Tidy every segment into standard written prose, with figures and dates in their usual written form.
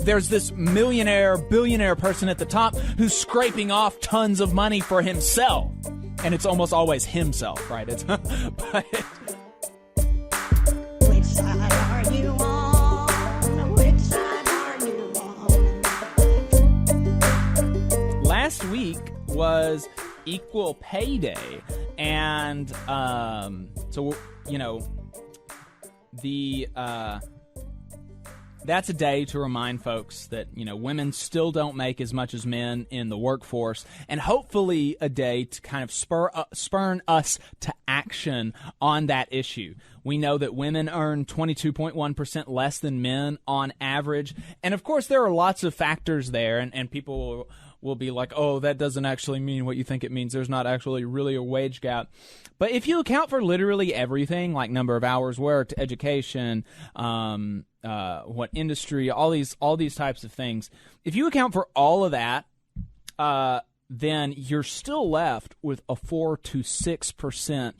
there's this millionaire, billionaire person at the top who's scraping off tons of money for himself. And it's almost always himself, right? It's but Which side are you on? Which side are you on? Last week was Equal Pay Day, and so you know that's a day to remind folks that, you know, women still don't make as much as men in the workforce, and hopefully a day to kind of spurn us to action on that issue. We know that women earn 22.1% less than men on average, and of course there are lots of factors there, and people will be like, oh, that doesn't actually mean what you think it means. There's not actually really a wage gap. But if you account for literally everything, like number of hours worked, education, what industry, all these types of things, if you account for all of that, then you're still left with a 4 to 6%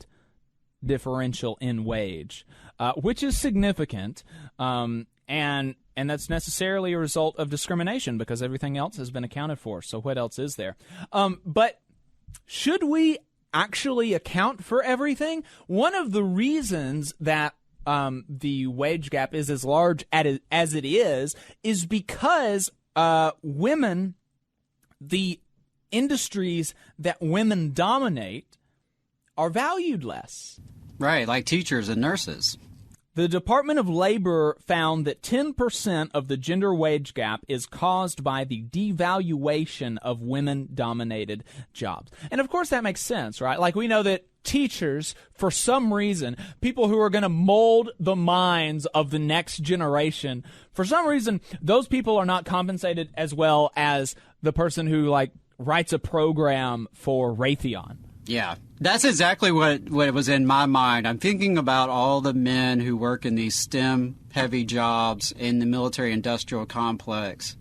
differential in wage, which is significant, and that's necessarily a result of discrimination because everything else has been accounted for. So what else is there? But should we actually account for everything? One of the reasons that the wage gap is as large as it is because women, the industries that women dominate, are valued less. Right, like teachers and nurses. The Department of Labor found that 10% of the gender wage gap is caused by the devaluation of women-dominated jobs. And of course that makes sense, right? Like we know that teachers, for some reason, people who are going to mold the minds of the next generation, for some reason, those people are not compensated as well as the person who like writes a program for Raytheon. Yeah, that's exactly what was in my mind. I'm thinking about all the men who work in these STEM-heavy jobs in the military-industrial complex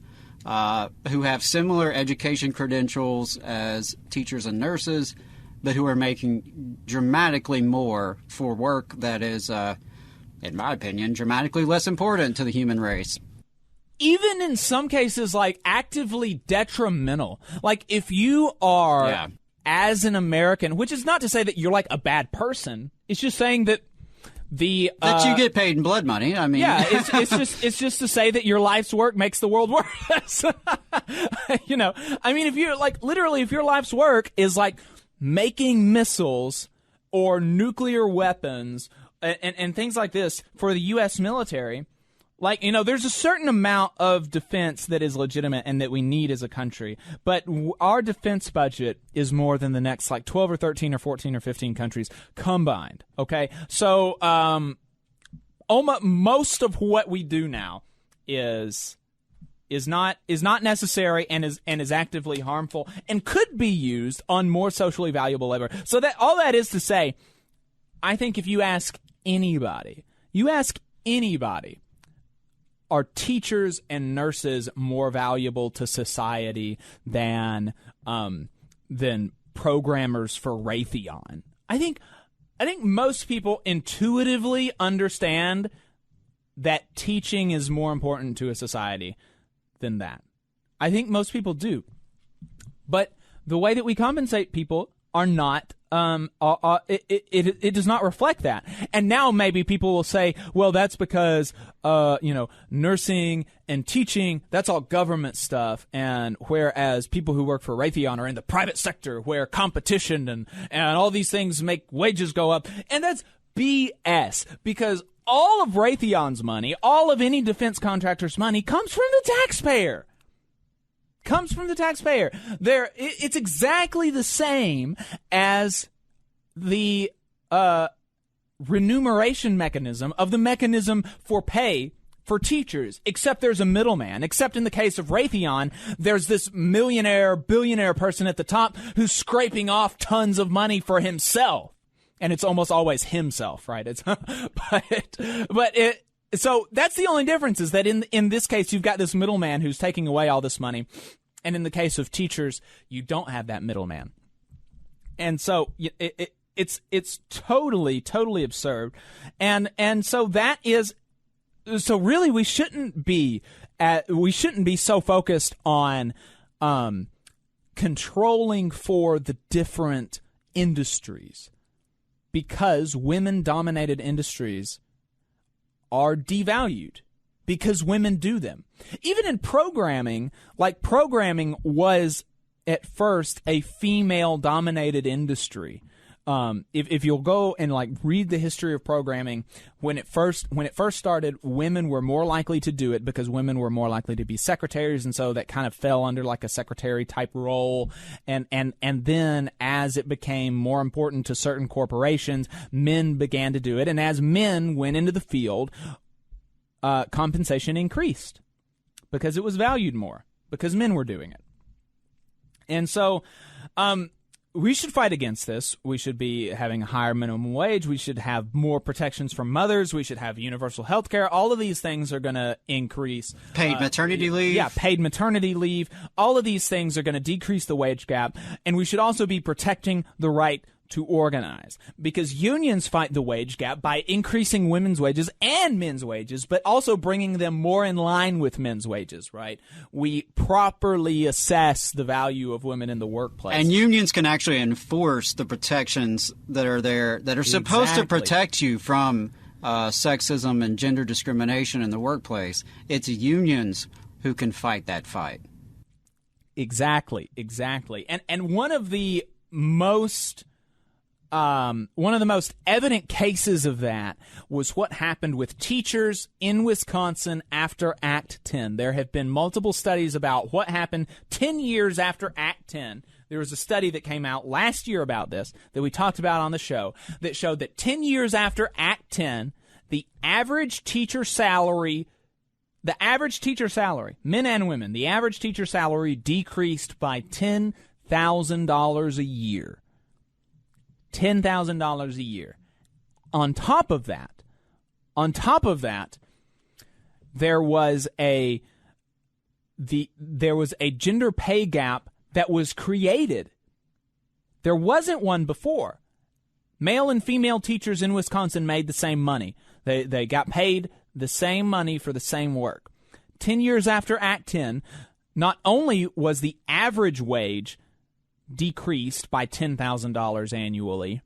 who have similar education credentials as teachers and nurses, but who are making dramatically more for work that is, in my opinion, dramatically less important to the human race. Even in some cases, like, actively detrimental. Like, if you are... Yeah. As an American, which is not to say that you're like a bad person, it's just saying that that you get paid in blood money. I mean, yeah, it's just to say that your life's work makes the world worse. You know, I mean, if you're like literally, if your life's work is like making missiles or nuclear weapons and things like this for the U.S. military. Like, you know, there's a certain amount of defense that is legitimate and that we need as a country, but our defense budget is more than the next, like, 12 or 13 or 14 or 15 countries combined, okay? So most of what we do now is not necessary and is actively harmful and could be used on more socially valuable labor. So that all that is to say, I think if you ask anybody, are teachers and nurses more valuable to society than programmers for Raytheon? I think most people intuitively understand that teaching is more important to a society than that. I think most people do. But the way that we compensate people are not it does not reflect that. And now maybe people will say, well, that's because nursing and teaching, that's all government stuff, and whereas people who work for Raytheon are in the private sector where competition and all these things make wages go up. And that's BS, because all of Raytheon's money, all of any defense contractor's money comes from the taxpayer. It's exactly the same as the remuneration mechanism of the mechanism for pay for teachers, except there's a middleman. Except in the case of Raytheon, there's this millionaire, billionaire person at the top who's scraping off tons of money for himself. And it's almost always himself, right? So that's the only difference, is that in this case, you've got this middleman who's taking away all this money. And in the case of teachers, you don't have that middleman. And so it's totally absurd. And so that is, so really we shouldn't be we shouldn't be so focused on controlling for the different industries, because women-dominated industries are devalued because women do them. Even in programming, like programming was at first a female-dominated industry. If you'll go and like read the history of programming, when it first started, women were more likely to do it because women were more likely to be secretaries, and so that kind of fell under like a secretary type role. And then as it became more important to certain corporations, men began to do it, and as men went into the field, compensation increased because it was valued more because men were doing it. And so, we should fight against this. We should be having a higher minimum wage. We should have more protections for mothers. We should have universal health care. All of these things are going to increase. Paid maternity leave. Yeah, paid maternity leave. All of these things are going to decrease the wage gap. And we should also be protecting the right to organize, because unions fight the wage gap by increasing women's wages and men's wages, but also bringing them more in line with men's wages, right? We properly assess the value of women in the workplace. And unions can actually enforce the protections that are there, that are supposed to protect you from sexism and gender discrimination in the workplace. It's unions who can fight that fight. Exactly. And one of the most evident cases of that was what happened with teachers in Wisconsin after Act 10. There have been multiple studies about what happened 10 years after Act 10. There was a study that came out last year about this that we talked about on the show that showed that 10 years after Act 10, the average teacher salary, men and women, the average teacher salary decreased by $10,000 a year. $10,000 a year. On top of that, there was a gender pay gap that was created. There wasn't one before. Male and female teachers in Wisconsin made the same money. They got paid the same money for the same work. 10 years after Act 10, not only was the average wage decreased by $10,000 annually,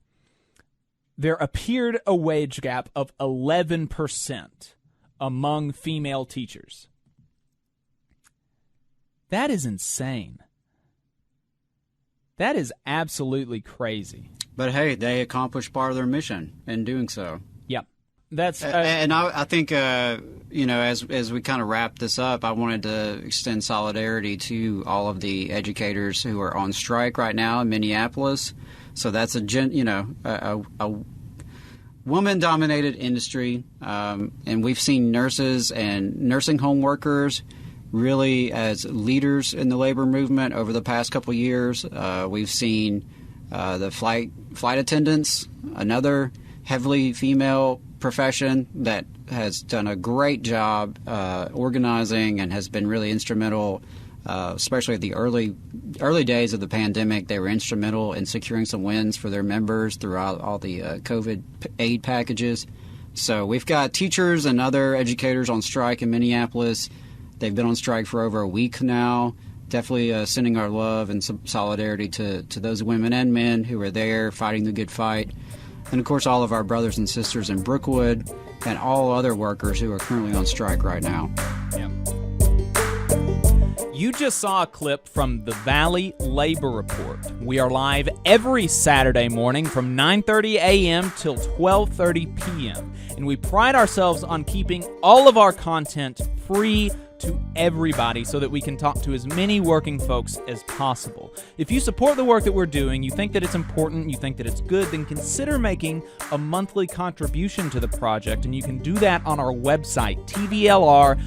there appeared a wage gap of 11% among female teachers. That is insane. That is absolutely crazy. But hey, they accomplished part of their mission in doing so. Yep. That's and I think as we kind of wrap this up, I wanted to extend solidarity to all of the educators who are on strike right now in Minneapolis. So that's a woman-dominated industry, and we've seen nurses and nursing home workers really as leaders in the labor movement over the past couple of years. We've seen the flight attendants, another heavily female profession that has done a great job organizing and has been really instrumental, especially at the early days of the pandemic. They were instrumental in securing some wins for their members throughout all the COVID aid packages. So we've got teachers and other educators on strike in Minneapolis. They've been on strike for over a week now. Definitely sending our love and some solidarity to those women and men who are there fighting the good fight. And, of course, all of our brothers and sisters in Brookwood and all other workers who are currently on strike right now. Yeah. You just saw a clip from the Valley Labor Report. We are live every Saturday morning from 9:30 a.m. till 12:30 p.m. And we pride ourselves on keeping all of our content free to everybody so that we can talk to as many working folks as possible. If you support the work that we're doing, you think that it's important, you think that it's good, then consider making a monthly contribution to the project, and you can do that on our website, tvlr.fm.